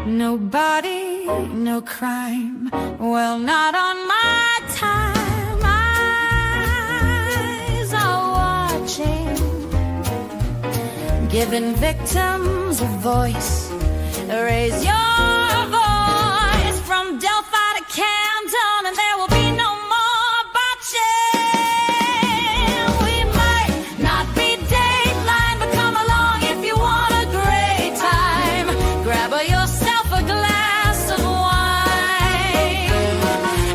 Nobody, no crime. Well, not on my time. Eyes are watching, giving victims a voice. Raise your voice from Delphi to Camden, and there will be no more botching. We might not be Dateline, but come along if you want a great time. Grab yourself a glass of wine,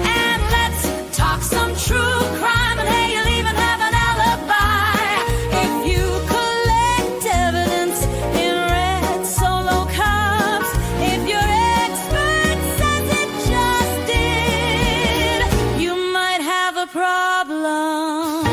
and let's talk some true crime. And hey, you'll even have an alibi if you collect evidence in red solo cups. If your expert says it just did, you might have a problem.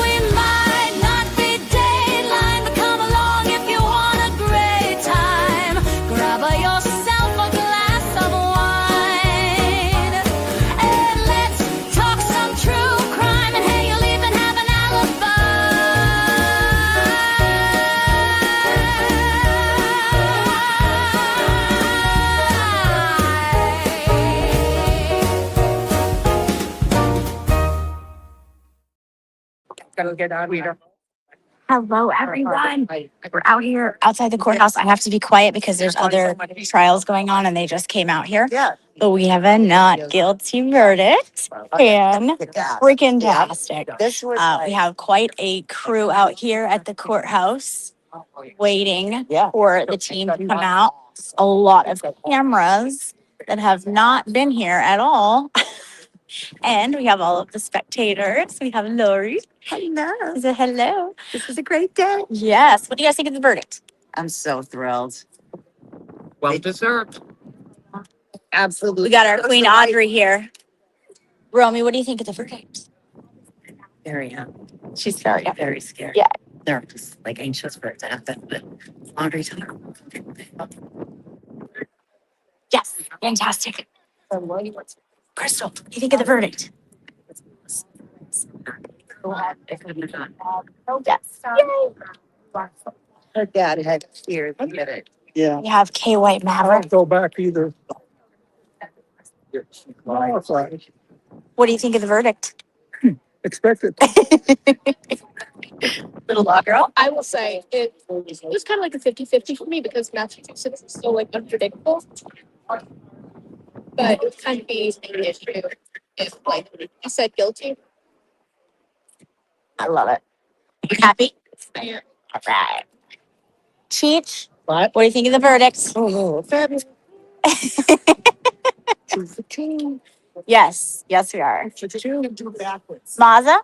We might not be Dateline, but come along if you want a great time. Grab yourself a glass of wine, and let's talk some true crime. And hey, you'll even have an Gotta get out of here. Hello, everyone. We're out here outside the courthouse. I have to be quiet because there's other trials going on and they just came out here. Yeah. But we have a not guilty verdict. And freaking tastic. This was We have quite a crew out here at the courthouse waiting Yeah. for the team to come out. A lot of cameras that have not been here at all. And we have all of the spectators. We have Lori. Hello. Say hello. This is a great day. Yes. What do you guys think of the verdict? I'm so thrilled. Well deserved. Absolutely. We got our That's Queen the right- Audrey here. Romy, what do you think of the verdict? Very She's very very scared. Yeah. They're just like anxious for it to happen, but Audrey took Yes. Fantastic. Crystal, what do you think of the verdict? it couldn't have done. Yes. Her dad had tears. Look at it. Yeah, We have K White I Maverick. don't go back either. Oh, it's all right. What do you think of the verdict? Expect it. Little law girl. I will say it was kind of like a 50-50 for me because Massachusetts is so like unpredictable. But it would kind of be an issue if like I said guilty. I love it. You happy? I am. All right. Cheech, What? what do you think of the verdict? Oh, fabulous. Choose the team. Yes. Yes, we are. Choose the team. Do it backwards. Maza,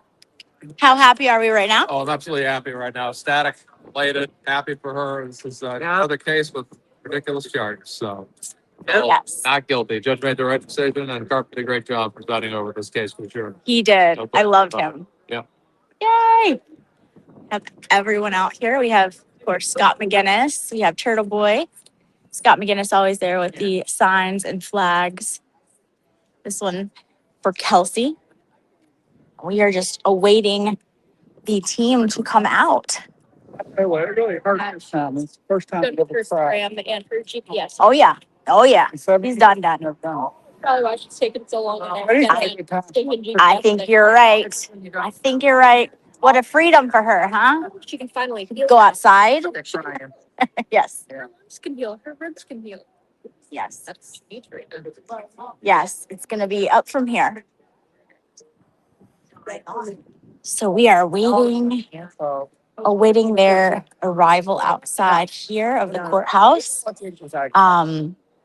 how happy are we right now? Oh, I'm absolutely happy right now. Ecstatic, elated, happy for her. This is another case with ridiculous charges. So, Yes. not guilty. Judge made the right decision, and Carp did a great job presiding over this case for sure. He did. No I loved problem. him. Yeah. Yay! Have everyone out here. We have, of course, Scott McGinnis. We have Turtle Boy. Scott McGinnis always there with the signs and flags. This one for Kelsey. We are just awaiting the team to come out. Hey, well, it really hurt this time. It's the first time Good I've for ever her cried. Graham and her GPS. Oh yeah. Oh yeah. He's done. I've done. Probably why she's taking so long. I think you're right. I think you're right. What a freedom for her, huh? She can finally heal. Go outside. They're trying. Yes. Her ribs can heal. Her ribs can heal. Yes. That's nature. Yes. It's gonna be up from here. So we are waiting, Oh. awaiting their arrival outside here of the courthouse.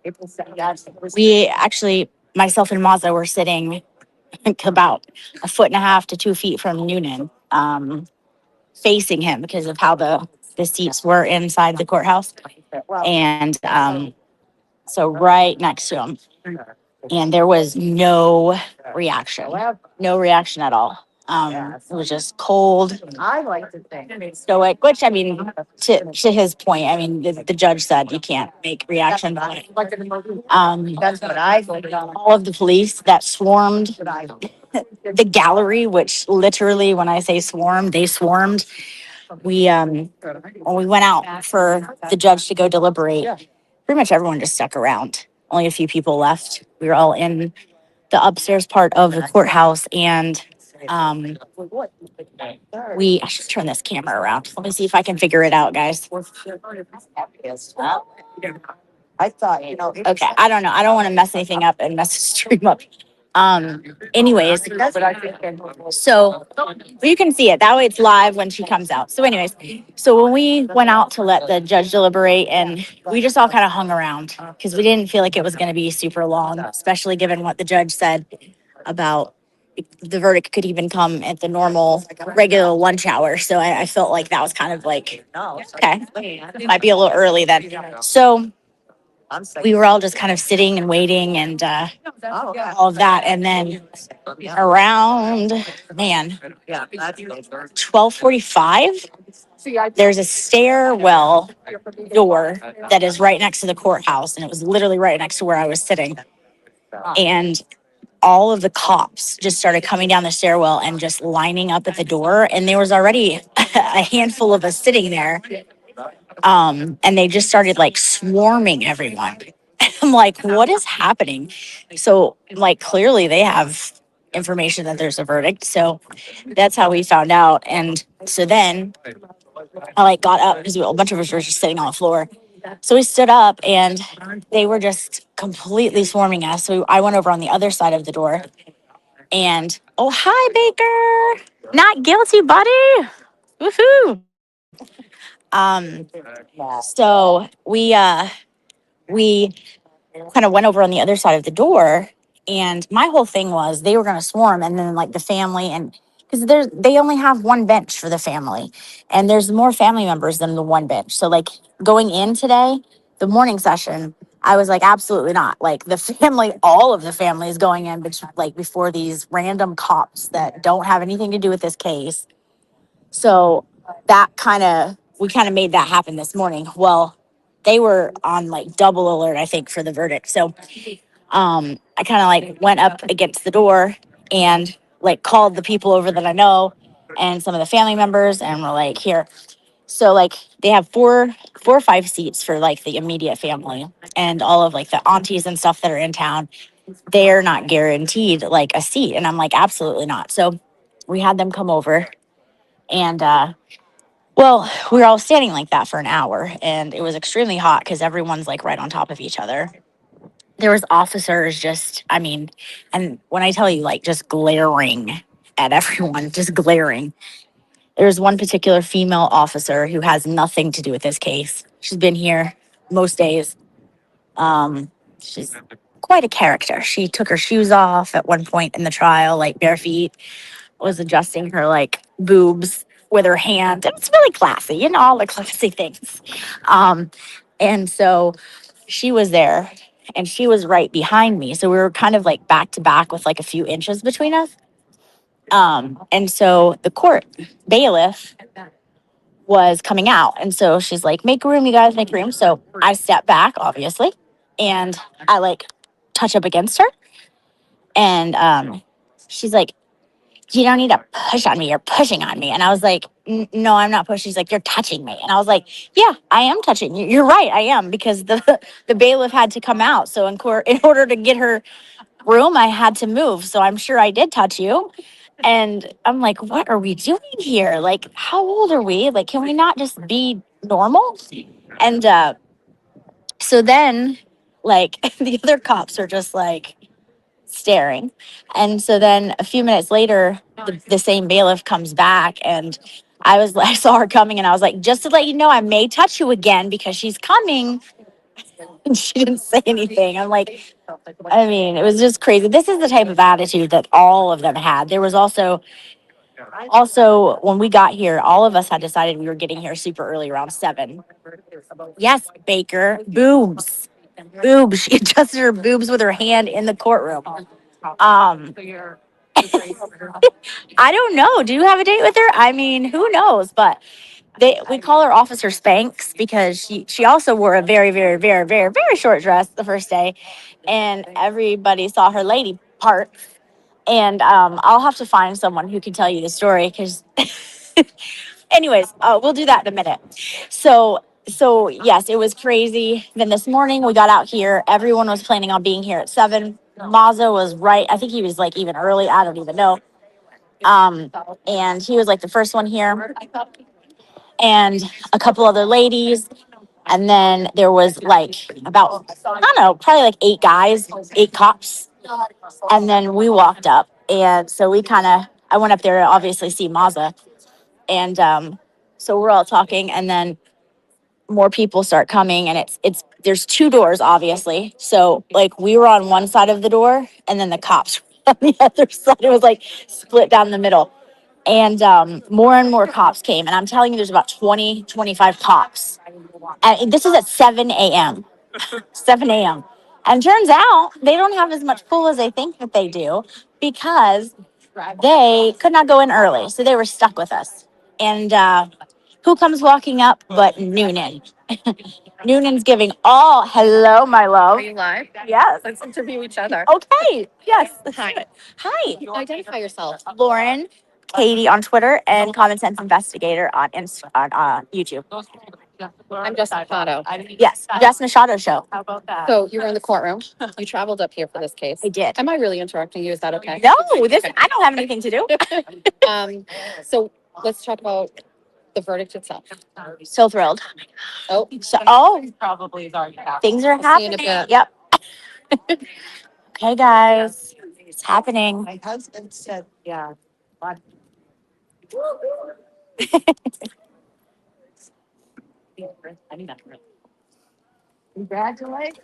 April 2nd. We actually, myself and Mazda were sitting about 1.5 to 2 feet from Noonan, facing him because of how the seats were inside the courthouse. And so right next to him. and there was no reaction, no reaction at all. It was just cold, I like to think. stoic, which I mean, to his point, I mean, the judge said you can't make reaction, but That's what I think. all of the police that swarmed the gallery, which literally, when I say swarm, they swarmed. We when we went out for the judge to go deliberate, pretty much everyone just stuck around. Only a few people left. We were all in the upstairs part of the courthouse, and um, I should turn this camera around. Let me see if I can figure it out, guys. I thought, Okay, I don't know. I don't want to mess anything up and mess the stream up. Anyways, so you can see it that way. It's live when she comes out. So, anyways, so when we went out to let the judge deliberate, and we just all kind of hung around because we didn't feel like it was going to be super long, especially given what the judge said about the verdict could even come at the normal regular lunch hour. So I felt like that was kind of like, okay, might be a little early then. So we were all just kind of sitting and waiting, and all of that. And then around, man, 12:45, there's a stairwell door that is right next to the courthouse, and it was literally right next to where I was sitting. And all of the cops just started coming down the stairwell and just lining up at the door, and there was already a handful of us sitting there. And they just started like swarming everyone. I'm like, what is happening? So, like, clearly they have information that there's a verdict. So that's how we found out. And so then I like got up because a bunch of us were just sitting on the floor. So we stood up, and they were just completely swarming us. So I went over on the other side of the door, and oh, hi, Baker. Not guilty, buddy. Woohoo. Um, so we kind of went over on the other side of the door, and my whole thing was they were going to swarm, and then like the family, and because they only have one bench for the family, and there's more family members than the one bench. So like going in today, the morning session, I was like, absolutely not. Like the family, all of the family is going in, but like before these random cops that don't have anything to do with this case. So we kind of made that happen this morning. Well, they were on like double alert, I think, for the verdict. So I kind of like went up against the door and like called the people over that I know and some of the family members, and we're like, here. So like they have four or five seats for like the immediate family, and all of like the aunties and stuff that are in town, they're not guaranteed like a seat. And I'm like, absolutely not. So we had them come over, and well, we were all standing like that for an hour, and it was extremely hot because everyone's like right on top of each other. There was officers just, I mean, and when I tell you, like, just glaring at everyone, just glaring. There's one particular female officer who has nothing to do with this case. She's been here most days. She's quite a character. She took her shoes off at one point in the trial, like bare feet, was adjusting her like boobs with her hand. It's really classy, all the classy things. And so she was there, and she was right behind me. So we were kind of like back to back with like a few inches between us. And so the court bailiff was coming out. And so she's like, make room, you guys, make room. So I step back, obviously, and I like touch up against her. And she's like, you don't need to push on me. You're pushing on me. And I was like, no, I'm not pushing. She's like, you're touching me. And I was like, yeah, I am touching you. You're right. I am, because the bailiff had to come out. So in court, in order to get her room, I had to move. So I'm sure I did touch you. And I'm like, what are we doing here? Like, how old are we? Like, can we not just be normal? And so then, like, the other cops are just like staring. And so then a few minutes later, the same bailiff comes back, and I saw her coming, and I was like, just to let you know, I may touch you again because she's coming. And she didn't say anything. I'm like, I mean, it was just crazy. This is the type of attitude that all of them had. There was also when we got here, all of us had decided we were getting here super early, around 7. Yes, Baker, boobs. boobs. She adjusted her boobs with her hand in the courtroom. I don't know. Do you have a date with her? I mean, who knows? But we call her Officer Spanx because she also wore a very, very, very, very, very short dress the first day, and everybody saw her lady part. And I'll have to find someone who can tell you the story because, anyways, we'll do that in a minute. So yes, it was crazy. Then this morning we got out here. Everyone was planning on being here at 7. Mazza was right. I think he was like even early. I don't even know. And he was like the first one here, and a couple other ladies. And then there was like about, I don't know, probably like 8 guys, 8 cops. And then we walked up. And so I went up there to obviously see Mazza. And so we're all talking. And then more people start coming. And there's 2 doors, obviously. So like we were on one side of the door and then the cops were on the other side. It was like split down the middle. And more and more cops came. And I'm telling you, there's about 20, 25 cops. And this is at 7 a.m. 7 a.m. And turns out they don't have as much pull as they think that they do because they could not go in early. So they were stuck with us. And who comes walking up but Noonan? Noonan's giving all, hello, my love. Are you live? Yes. Let's interview each other. Okay. Yes. Hi. Hi. Identify yourself. Lauren, Katie on Twitter, and Common Sense Investigator on YouTube. I'm Jess Machado. Yes, Jess Machado Show. So you were in the courtroom. You traveled up here for this case. I did. Am I really interrupting you? Is that okay? No, I don't have anything to do. So let's talk about the verdict itself. So thrilled. Oh, Probably is already happening. Things are see you in a happening. bit. Yep. Okay, guys, it's happening. My husband said, yeah. But congratulations.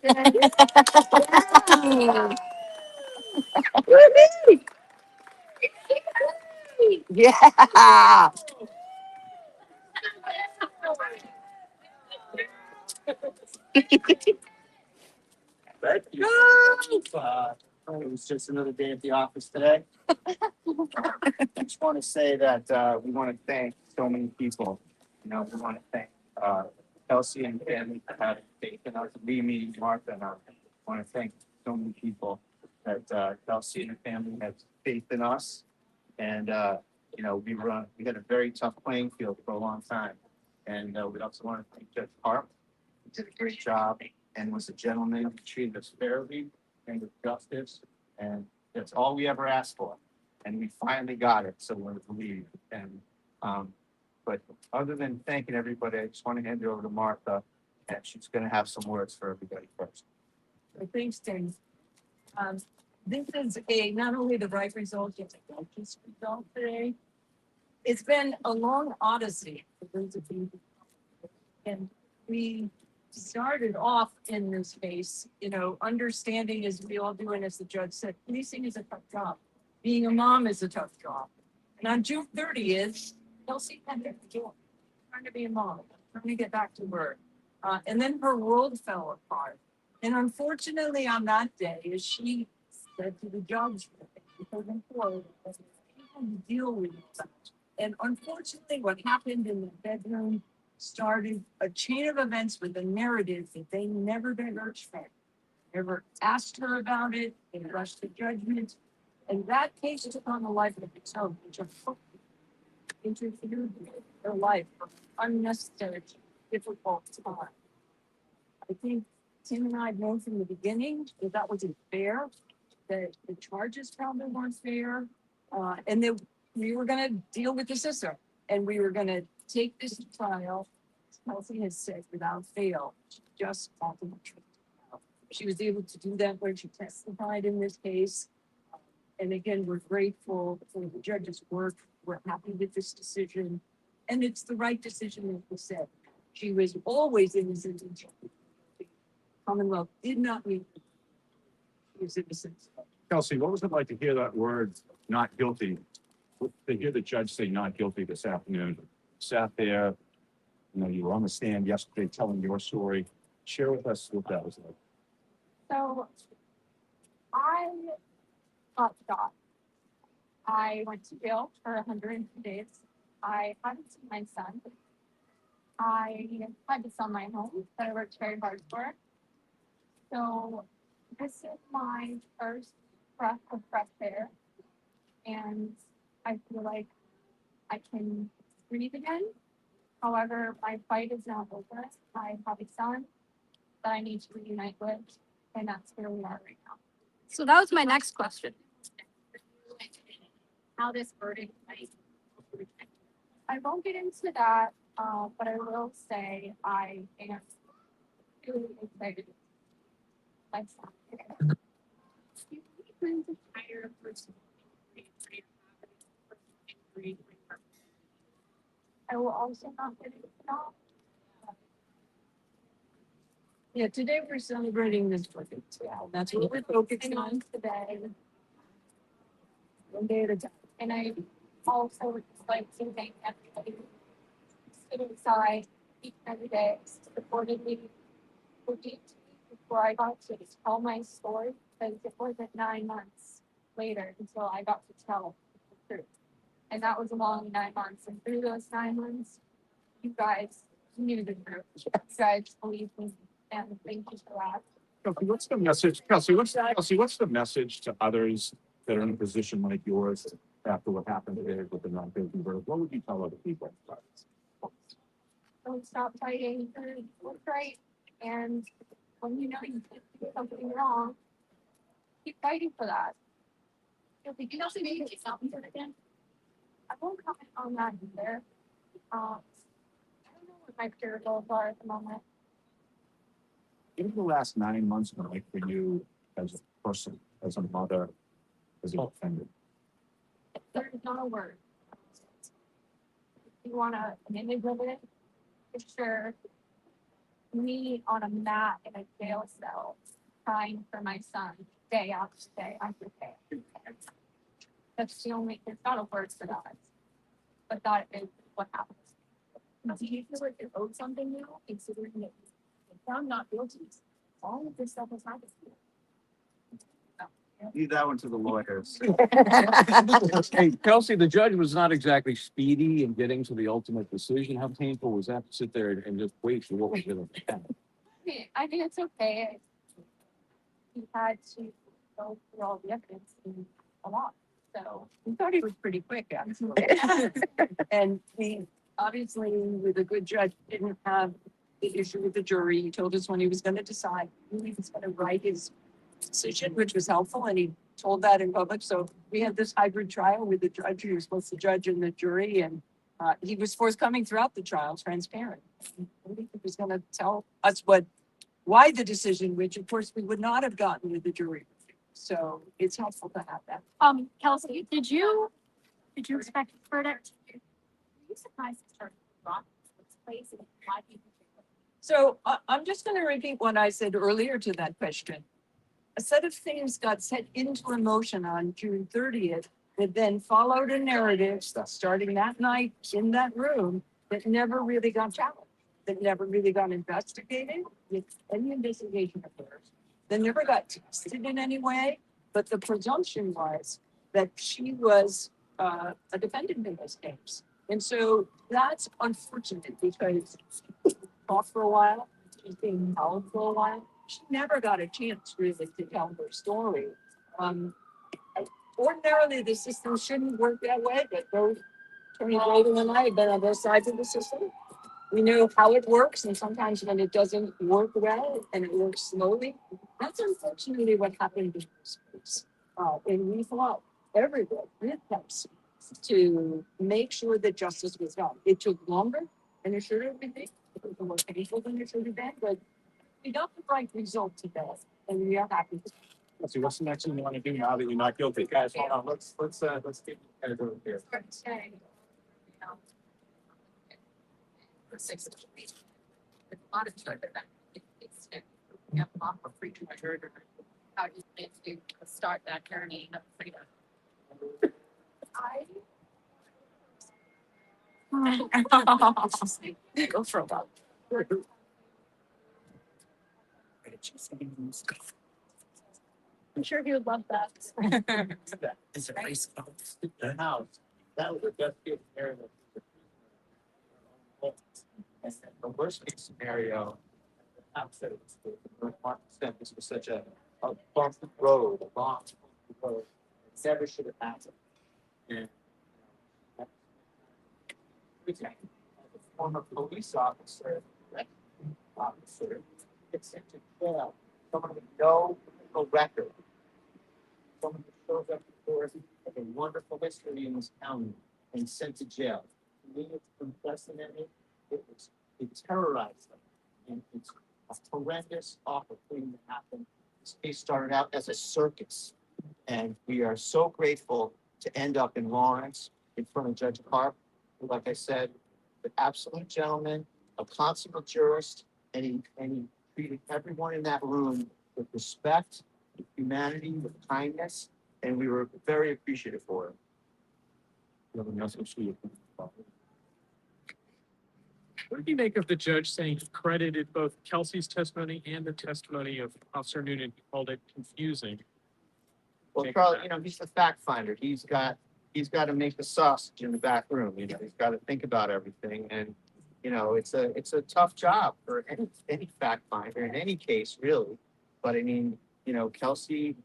Yeah. It was just another day at the office today. I just want to say that we want to thank so many people. We want to thank Kelsey and family for having faith in us. Me, Martha, and I want to thank so many people that Kelsey and her family have faith in us. And we had a very tough playing field for a long time. And we also want to thank Judge Park. He did a great job and was a gentleman, who treated us fairly and with justice. And that's all we ever asked for. And we finally got it, so we're relieved. And but other than thanking everybody, I just want to hand it over to Martha, and she's going to have some words for everybody first. Thanks, James. This is not only the right result, it's a righteous result today. It's been a long odyssey for those of you. And we started off in this case, understanding as we all do, and as the judge said, policing is a tough job. Being a mom is a tough job. And on June 30th, Kelsey had to do trying to be a mom, trying to get back to work. And then her world fell apart. And unfortunately, on that day, as she said to the judge, people deal with that. And unfortunately, what happened in the bedroom started a chain of events with a narrative that they never diverged from. Never asked her about it, they rushed to judgment. And that case took on the life of its own, which interfered with their life for unnecessary, difficult time. I think Tim and I had known from the beginning that wasn't fair, that the charges probably weren't fair, and that we were going to deal with the system, and we were going to take this to trial, as Kelsey has said, without fail. She just fought the truth. She was able to do that when she testified in this case. And again, we're grateful for the judge's work. We're happy with this decision. And it's the right decision, as we said. She was always innocent until the Commonwealth did not meet. She was innocent. Kelsey, what was it like to hear that word, not guilty? To hear the judge say not guilty this afternoon? Sat there, you were on the stand yesterday telling your story. Share with us what that was like. So I got shot. I went to jail for 102 days. I haven't seen my son. I had to sell my home that I worked very hard for. So this is my first breath of fresh air. And I feel like I can breathe again. However, my fight is not over. I have a son that I need to reunite with, and that's where we are right now. So that was my next question. How this verdict might. I won't get into that, but I will say I am really excited. My son. I will also not get into that. Yeah, today we're celebrating this verdict. Yeah, that's what we're focusing on. Today, One day at a time. and I also would just like to thank everybody who stood inside each and every day, supported me, who deep to me before I got to tell my story, because it wasn't 9 months later until I got to tell the truth. And that was a long 9 months. And through those 9 months, you guys knew the truth. You guys believed me, and thank you for that. Kelsey, what's the message? Kelsey, what's the message to others that are in a position like yours after what happened today with the non-guilty verdict? What would you tell other people? Don't stop fighting for what's right. And when you know you did something wrong, keep fighting for that. If you also need to take something again, I won't comment on that either. I don't know what my career goals are at the moment. In the last 9 months been like for you as a person, as a mother, as a defendant? There's not a word. If you want to image of it, picture me on a mat in a jail cell crying for my son day after day after day. That's the only, there's not a word for that. But that is what happens. Do you feel like you're owed something now, considering that you found not guilty? All of this stuff has happened to you. Leave that one to the lawyers. Hey, Kelsey, the judge was not exactly speedy in getting to the ultimate decision. How painful was that to sit there and just wait for what was going to happen? I think it's okay. He had to go through all the evidence and a lot. So We thought he was pretty quick, actually. And we, obviously, with a good judge, didn't have the issue with the jury. He told us when he was gonna decide, who he was gonna write his decision, which was helpful, and he told that in public. So we had this hybrid trial with the judge who was supposed to judge and the jury, and he was forthcoming throughout the trial, transparent. He was gonna tell us why the decision, which of course we would not have gotten with the jury. So it's helpful to have that. Kelsey, did you expect the verdict? were you surprised to start rock this place and why people? So I'm just going to repeat what I said earlier to that question. A set of things got set into motion on June 30th that then followed a narrative starting that night in that room that never really got challenged, that never really got investigated with any investigation occurs, that never got tested in any way. But the presumption was that she was a defendant in this case. And so that's unfortunate because talked for a while, she's being held for a while. She never got a chance really to tell her story. Ordinarily, the system shouldn't work that way, but both Attorney Braden and I have been on both sides of the system. We know how it works, and sometimes when it doesn't work well and it works slowly, that's unfortunately what happened in this case. And we fought everywhere with Kelsey to make sure that justice was done. It took longer than it should have been. It was more painful than it should have been, but we got the right result today, and we are happy. Let's see, what's the next thing you want to do now that you're not guilty? Guys, hold on, let's get over here. Start for 6 of the week. With a lot of stuff that it's we have a lot of free to murder. How do you plan to start that journey of freedom? Go for a while. I'm sure he would love that. Is it ice? The house, that was the best case scenario. And then the worst case scenario, outside of this was such a bumpy road, a long road. It never should have happened. And as a former police officer, gets into jail, someone with no criminal record, someone who shows up for us with a wonderful history in this county and sent to jail. To me, it's unprecedented. It terrorized them. And it's a horrendous, awful thing that happened. This case started out as a circus. And we are so grateful to end up in Lawrence in front of Judge Karp, who, like I said, an absolute gentleman, a consummate jurist, and he treated everyone in that room with respect, with humanity, with kindness, and we were very appreciative for him. What do you make of the judge saying he credited both Kelsey's testimony and the testimony of Officer Noonan? He called it confusing. Well, Charlie, he's the fact finder. He's got to make the sausage in the back room. He's got to think about everything. And, it's a tough job for any fact finder in any case, really. But I mean, Kelsey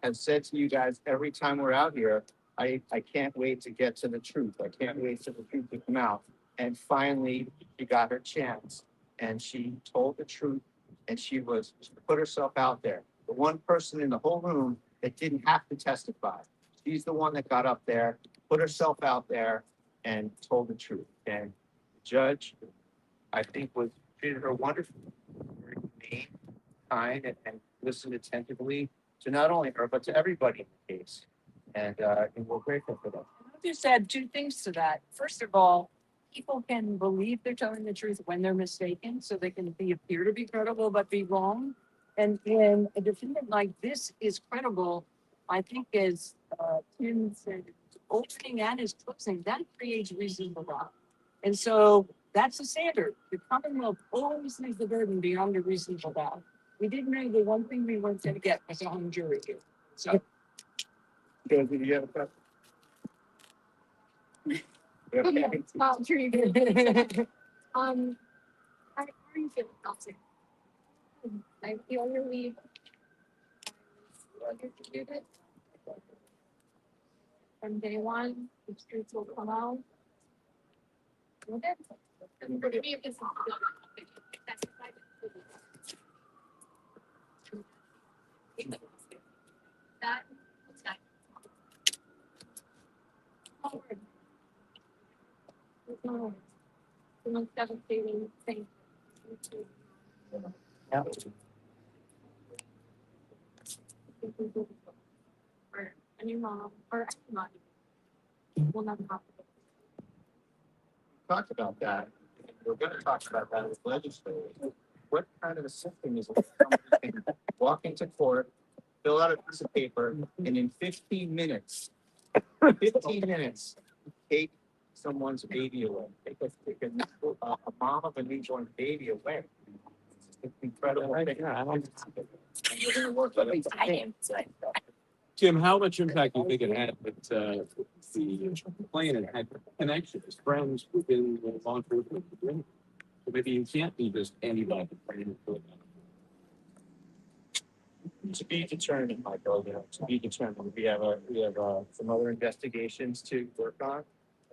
has said to you guys every time we're out here, I can't wait to get to the truth. I can't wait for the truth to come out. And finally, she got her chance and she told the truth and she put herself out there. The one person in the whole room that didn't have to testify. She's the one that got up there, put herself out there and told the truth. And the judge, I think, treated her wonderfully, very humane, kind, and listened attentively to not only her, but to everybody in the case. And we're grateful for that. I'll just add two things to that. First of all, people can believe they're telling the truth when they're mistaken, so they can appear to be credible but be wrong. And when a defendant like this is credible, I think as Tim said, opening and his closing, that creates reasonable doubt. And so that's the standard. The Commonwealth always leaves the burden beyond a reasonable doubt. We didn't know the one thing we weren't going to get was a hung jury here. So. Josie, do you have a question? How are you feeling, Kelsey? I feel relieved. Electrocuted. From day one, the streets will come out. Okay. And for me, it's not good. That's that. What's that? Forward. No. The most devastating thing. Yeah. Or a new mom or anybody will never happen. Talked about that. We're going to talk about that with legislators. What kind of a system is it? Somebody can walk into court, fill out a piece of paper, and in 15 minutes, take someone's baby away. Take a mom of a newborn baby away. It's incredible. Thing. We're going to work on it. Tim, how much impact do you think it had that the complainant had connections, friends within the law enforcement community? So maybe you can't be just anybody. To be determined, Michael. To be determined. We have some other investigations to work on,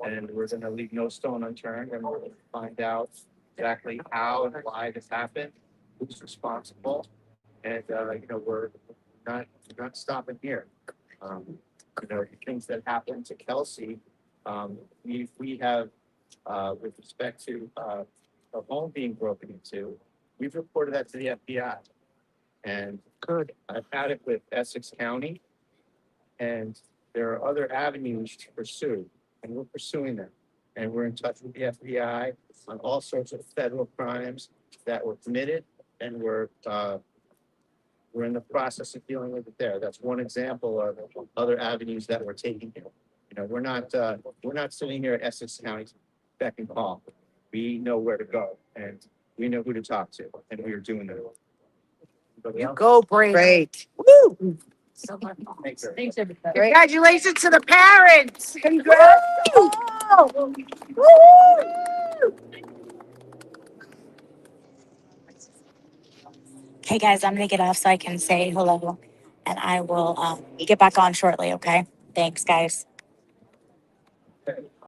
and we're going to leave no stone unturned, and we're going to find out exactly how and why this happened, who's responsible, and we're not stopping here. The things that happened to Kelsey, we have with respect to a home being broken into, we've reported that to the FBI. And good, I've had it with Essex County, and there are other avenues to pursue, and we're pursuing them. And we're in touch with the FBI on all sorts of federal crimes that were committed, and we're in the process of dealing with it there. That's one example of other avenues that we're taking here. We're not sitting here at Essex County beck and call. We know where to go, and we know who to talk to, and we are doing it. You go, Brady. Great. Woo! Thanks, everybody. Congratulations to the parents. Congrats. Okay, guys, I'm gonna get off so I can say hello, and I will get back on shortly. Okay, thanks, guys.